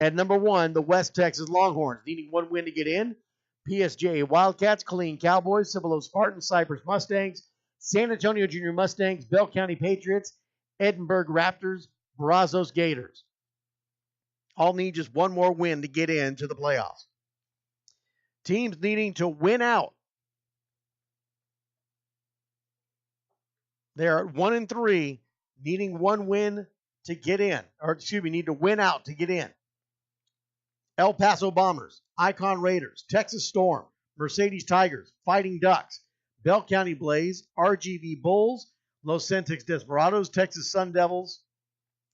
At number 1, the West Texas Longhorns, needing one win to get in. PSJ Wildcats, Killeen Cowboys, Cibolo Spartans, Cypress Mustangs, San Antonio Junior Mustangs, Bell County Patriots, Edinburgh Raptors, Brazos Gators. All need just one more win to get into the playoffs. Teams needing to win out. They're at 1-3, needing one win to get in. Need to win out to get in. El Paso Bombers, Icon Raiders, Texas Storm, Mercedes Tigers, Fighting Ducks, Bell County Blaze, RGV Bulls, Los Centex Desperados, Texas Sun Devils,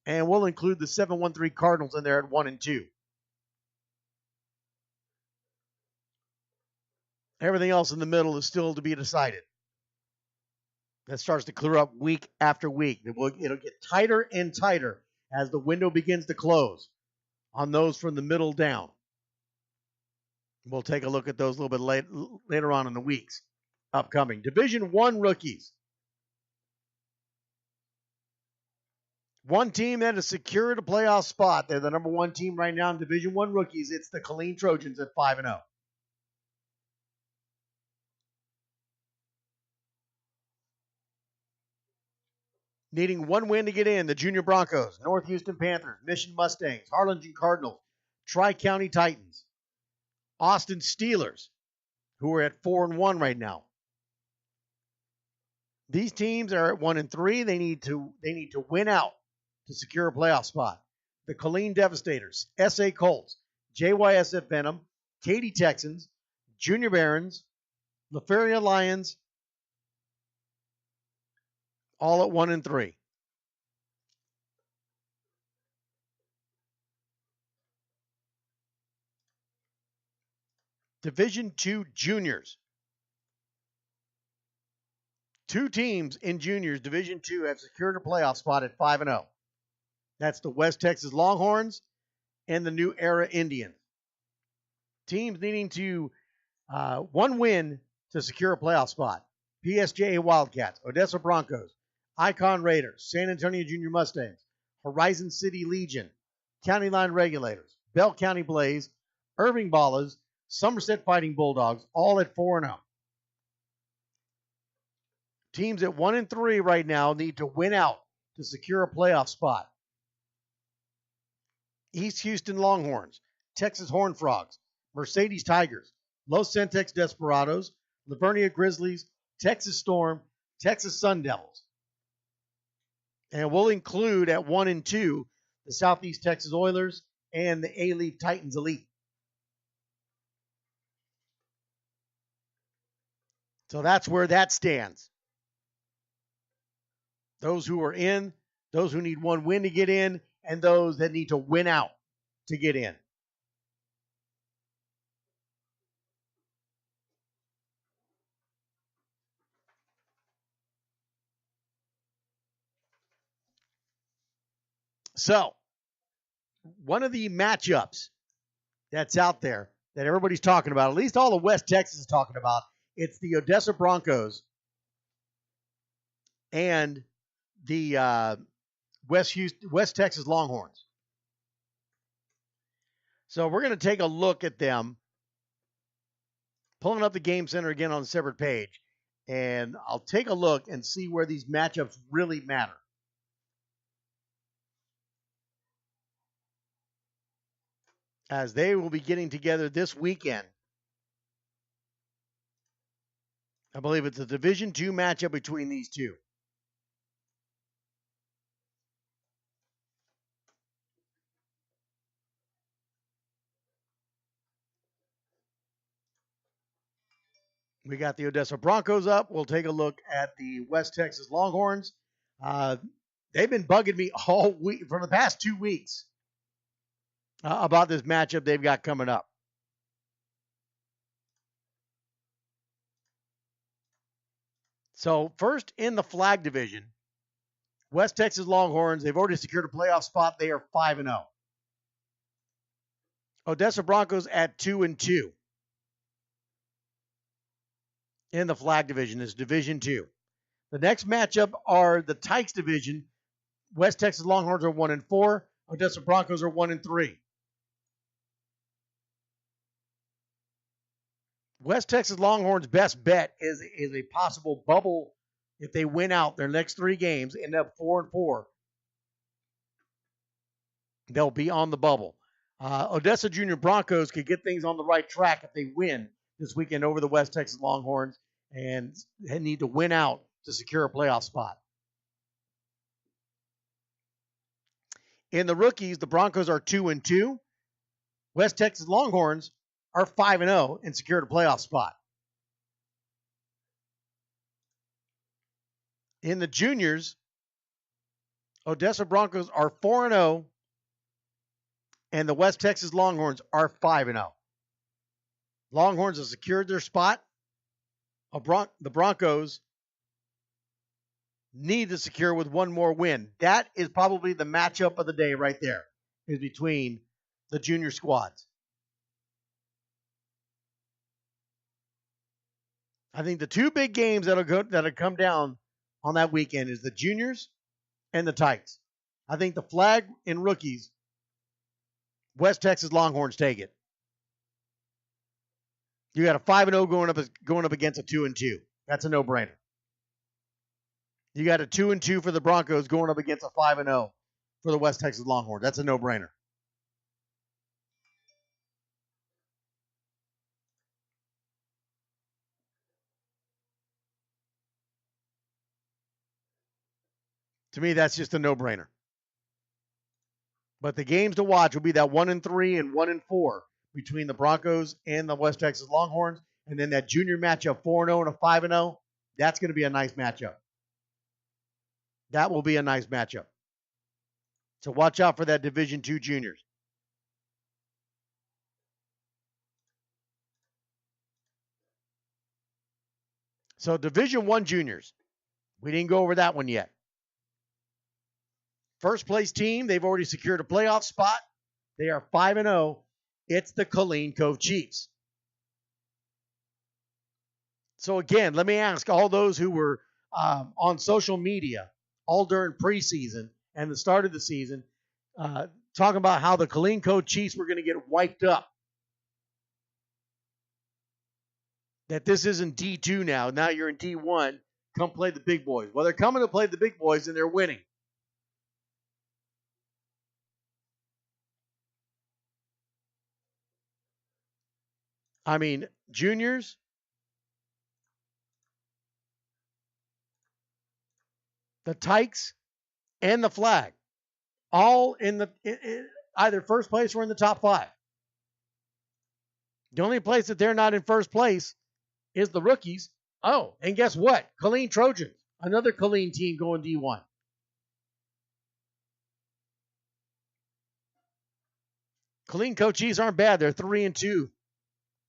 and we'll include the 7-1-3 Cardinals in there at 1-2. Everything else in the middle is still to be decided. That starts to clear up week after week. It'll get tighter and tighter as the window begins to close on those from the middle down. We'll take a look at those a little bit later on in the weeks upcoming. Division I rookies. One team that has secured a playoff spot. They're the number 1 team right now in Division I rookies. It's the Killeen Trojans at 5-0. Needing one win to get in, the Junior Broncos, North Houston Panthers, Mission Mustangs, Harlingen Cardinals, Tri-County Titans, Austin Steelers, who are at 4-1 right now. These teams are at 1-3. They need to win out to secure a playoff spot. The Killeen Devastators, SA Colts, JYSF Venom, Katy Texans, Junior Barons, LaFeria Lions, all at 1-3. Division II Juniors. 2 teams in Juniors Division II have secured a playoff spot at 5-0. That's the West Texas Longhorns and the New Era Indians. Teams needing to one win to secure a playoff spot. PSJA Wildcats, Odessa Broncos, Icon Raiders, San Antonio Junior Mustangs, Horizon City Legion, County Line Regulators, Bell County Blaze, Irving Ballas, Somerset Fighting Bulldogs, all at 4-0. Teams at 1-3 right now need to win out to secure a playoff spot. East Houston Longhorns, Texas Horned Frogs, Mercedes Tigers, Los Centex Desperados, Livonia Grizzlies, Texas Storm, Texas Sun Devils. And we'll include at 1-2 the Southeast Texas Oilers and the A-Leaf Titans Elite. So that's where that stands. Those who are in, those who need one win to get in, and those that need to win out to get in. So, one of the matchups that's out there that everybody's talking about, at least all of West Texas is talking about, it's the Odessa Broncos and the West Texas Longhorns. So we're going to take a look at them. Pulling up the Game Center again on a separate page, and I'll take a look and see where these matchups really matter. As they will be getting together this weekend. I believe it's a Division II matchup between these two. We got the Odessa Broncos up. We'll take a look at the West Texas Longhorns. They've been bugging me all week for the past 2 weeks about this matchup they've got coming up. So first in the flag division, West Texas Longhorns, they've already secured a playoff spot. They are 5-0. Odessa Broncos at 2-2. In the flag division is Division II. The next matchup are the Tykes division. West Texas Longhorns are 1-4. Odessa Broncos are 1-3. West Texas Longhorns' best bet is a possible bubble. If they win out their next 3 games, end up 4-4, they'll be on the bubble. Odessa Junior Broncos could get things on the right track if they win this weekend over the West Texas Longhorns and need to win out to secure a playoff spot. In the rookies, the Broncos are 2-2. West Texas Longhorns are 5-0 and secured a playoff spot. In the juniors, Odessa Broncos are 4-0 and the West Texas Longhorns are 5-0. Longhorns have secured their spot. The Broncos need to secure with one more win. That is probably the matchup of the day right there, is between the junior squads. I think the 2 big games that'll come down on that weekend is the juniors and the Tykes. I think the flag and rookies, West Texas Longhorns take it. You got a 5-0 going up against a 2-2. That's a no-brainer. You got a 2-2 for the Broncos going up against a 5-0 for the West Texas Longhorns. That's a no-brainer. To me, that's just a no-brainer. But the games to watch will be that 1-3 and 1-4 between the Broncos and the West Texas Longhorns, and then that junior matchup 4-0 and a 5-0. That's going to be a nice matchup. That will be a nice matchup. So watch out for that Division II juniors. So Division I juniors. We didn't go over that one yet. First place team, they've already secured a playoff spot. They are 5-0. It's the Killeen Cove Chiefs. So again, let me ask all those who were on social media all during preseason and the start of the season, talking about how the Killeen Cove Chiefs were going to get wiped up. That this isn't D2 now. Now you're in D1. Come play the big boys. Well, they're coming to play the big boys and they're winning. I mean, juniors, the Tykes, and the flag, all in either first place or in the top 5. The only place that they're not in first place is the rookies. Oh, and guess what? Killeen Trojans, another Killeen team going D1. Killeen Cove Chiefs aren't bad. They're 3-2.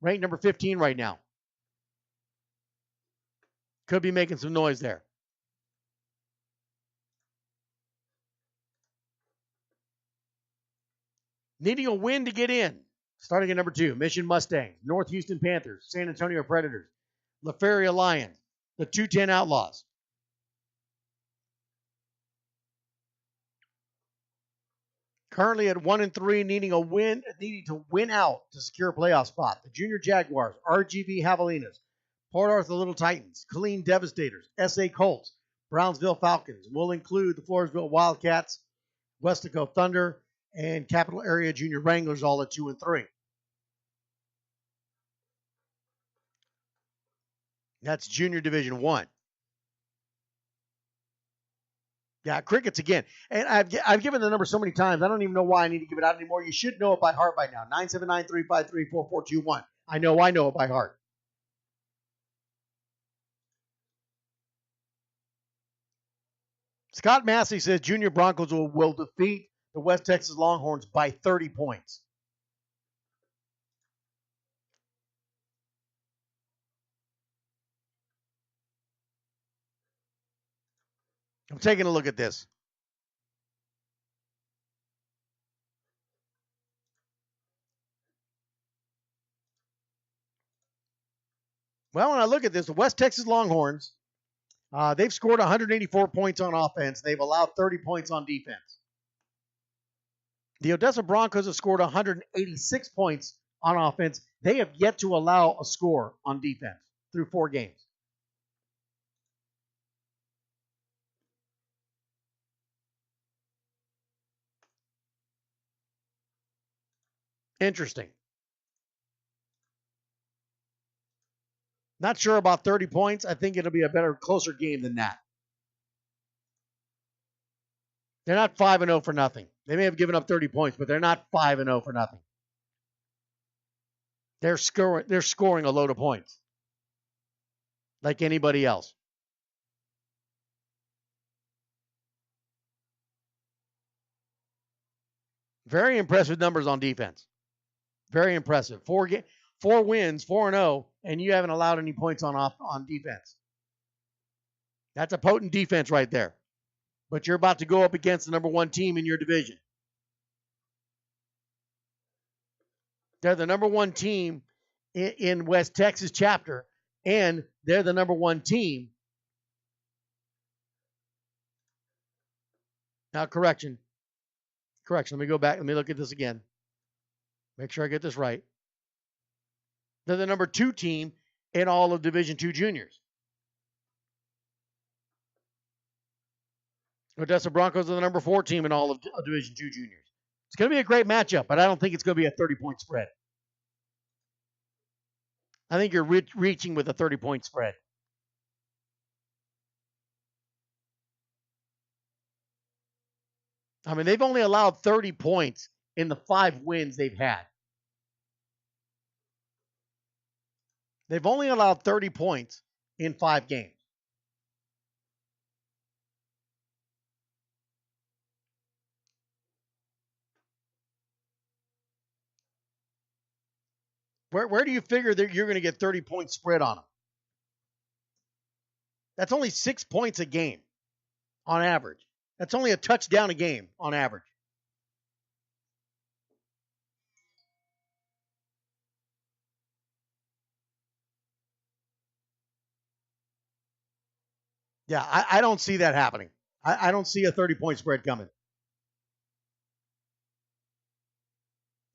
Ranked number 15 right now. Could be making some noise there. Needing a win to get in. Starting at number 2, Mission Mustangs, North Houston Panthers, San Antonio Predators, La Feria Lions, the 210 Outlaws. Currently at 1-3, needing to win out to secure a playoff spot. The Junior Jaguars, RGV Javelinas, Port Arthur Little Titans, Killeen Devastators, SA Colts, Brownsville Falcons. Will include the Floresville Wildcats, Westaco Thunder, and Capital Area Junior Wranglers, all at 2-3. That's Junior Division 1. Yeah, crickets again. And I've given the number so many times, I don't even know why I need to give it out anymore. You should know it by heart by now. 979-353-4421. I know it by heart. Scott Massey says Junior Broncos will defeat the West Texas Longhorns by 30 points. I'm taking a look at this. Well, when I look at this, the West Texas Longhorns, they've scored 184 points on offense. They've allowed 30 points on defense. The Odessa Broncos have scored 186 points on offense. They have yet to allow a score on defense through 4 games. Interesting. Not sure about 30 points. I think it'll be a better, closer game than that. They're not 5-0 for nothing. They may have given up 30 points, but they're not 5-0 for nothing. They're scoring a load of points like anybody else. Very impressive numbers on defense. Very impressive. 4 wins, 4-0, and you haven't allowed any points on defense. That's a potent defense right there. But you're about to go up against the number 1 team in your division. They're the number 1 team in West Texas chapter, and they're the number 1 team. Now, correction. Let me go back. Let me look at this again. Make sure I get this right. They're the number 2 team in all of Division II juniors. Odessa Broncos are the number 4 team in all of Division II juniors. It's going to be a great matchup, but I don't think it's going to be a 30-point spread. I think you're reaching with a 30-point spread. I mean, they've only allowed 30 points in the 5 wins they've had. They've only allowed 30 points in 5 games. Where do you figure that you're going to get 30-point spread on them? That's only 6 points a game on average. That's only a touchdown a game on average. Yeah, I don't see that happening. I don't see a 30-point spread coming.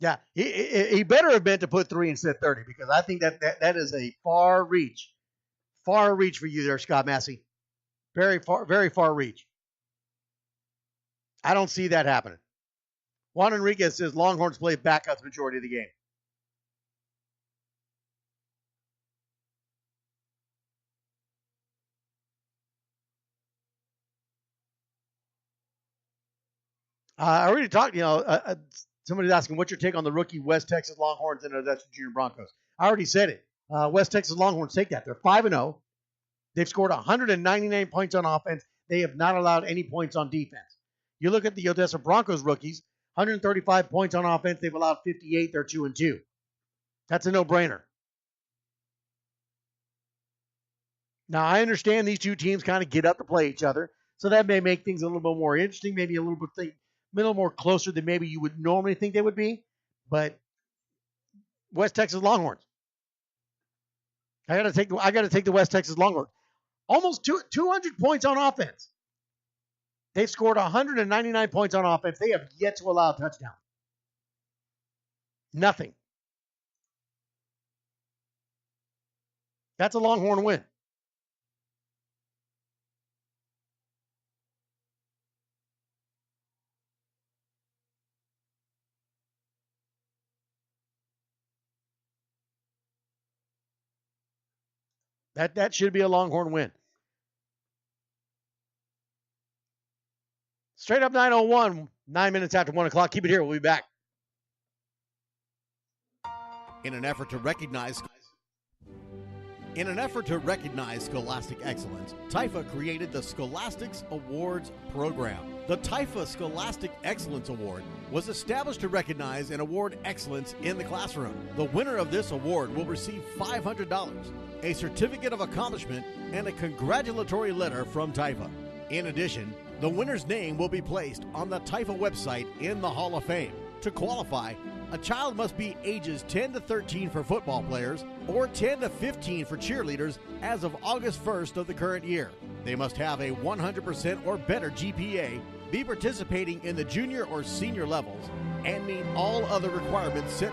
Yeah, he better have meant to put 3 instead of 30, because I think that is a far reach for you there, Scott Massey. Very far reach. I don't see that happening. Juan Enriquez says Longhorns play backups majority of the game. I already talked, somebody's asking, what's your take on the rookie West Texas Longhorns and Odessa Junior Broncos? I already said it. West Texas Longhorns take that. They're 5-0. They've scored 199 points on offense. They have not allowed any points on defense. You look at the Odessa Broncos rookies, 135 points on offense. They've allowed 58. They're 2-2. That's a no-brainer. Now, I understand these two teams kind of get up to play each other, so that may make things a little bit more interesting, maybe a little more closer than maybe you would normally think they would be. But West Texas Longhorns. I got to take the West Texas Longhorns. Almost 200 points on offense. They've scored 199 points on offense. They have yet to allow a touchdown. Nothing. That's a Longhorn win. That should be a Longhorn win. Straight up 9:01, 9 minutes after 1 o'clock. Keep it here. We'll be back. In an effort to recognize scholastic excellence, TIFA created the Scholastics Awards program. The TIFA Scholastic Excellence Award was established to recognize and award excellence in the classroom. The winner of this award will receive $500, a certificate of accomplishment, and a congratulatory letter from TIFA. In addition, the winner's name will be placed on the TIFA website in the Hall of Fame. To qualify, a child must be ages 10 to 13 for football players or 10 to 15 for cheerleaders as of August 1st of the current year. They must have a 100% or better GPA, be participating in the junior or senior levels, and meet all other requirements set